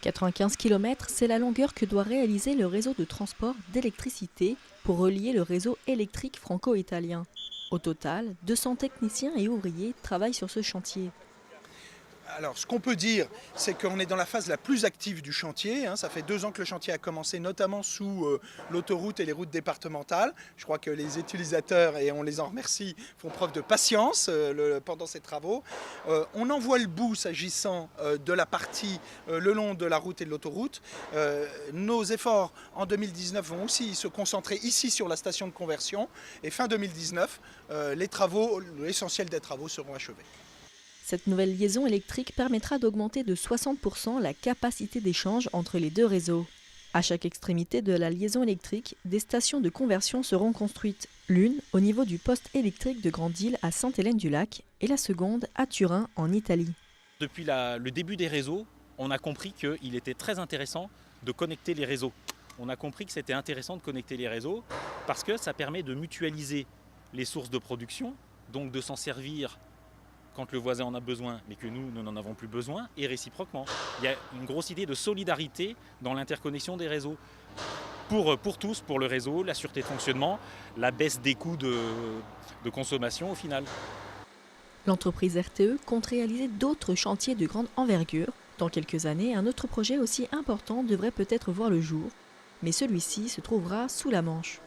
95 km, c'est la longueur que doit réaliser le réseau de transport d'électricité pour relier le réseau électrique franco-italien. Au total, 200 techniciens et ouvriers travaillent sur ce chantier. Alors, ce qu'on peut dire, c'est qu'on est dans la phase la plus active du chantier. Ça fait 2 ans que le chantier a commencé, notamment sous l'autoroute et les routes départementales. Je crois que les utilisateurs, et on les en remercie, font preuve de patience pendant ces travaux. On en voit le bout s'agissant de la partie le long de la route et de l'autoroute. Nos efforts en 2019 vont aussi se concentrer ici sur la station de conversion. Et fin 2019, l'essentiel des travaux seront achevés. Cette nouvelle liaison électrique permettra d'augmenter de 60% la capacité d'échange entre les deux réseaux. À chaque extrémité de la liaison électrique, des stations de conversion seront construites. L'une au niveau du poste électrique de Grande-Île à Sainte-Hélène-du-Lac et la seconde à Turin en Italie. Depuis le début des réseaux, on a compris qu'il était très intéressant de connecter les réseaux. On a compris que c'était intéressant de connecter les réseaux parce que ça permet de mutualiser les sources de production, donc de s'en servir quand le voisin en a besoin, mais que nous n'en avons plus besoin, et réciproquement. Il y a une grosse idée de solidarité dans l'interconnexion des réseaux. Pour tous, pour le réseau, la sûreté de fonctionnement, la baisse des coûts de consommation au final. L'entreprise RTE compte réaliser d'autres chantiers de grande envergure. Dans quelques années, un autre projet aussi important devrait peut-être voir le jour, mais celui-ci se trouvera sous la Manche.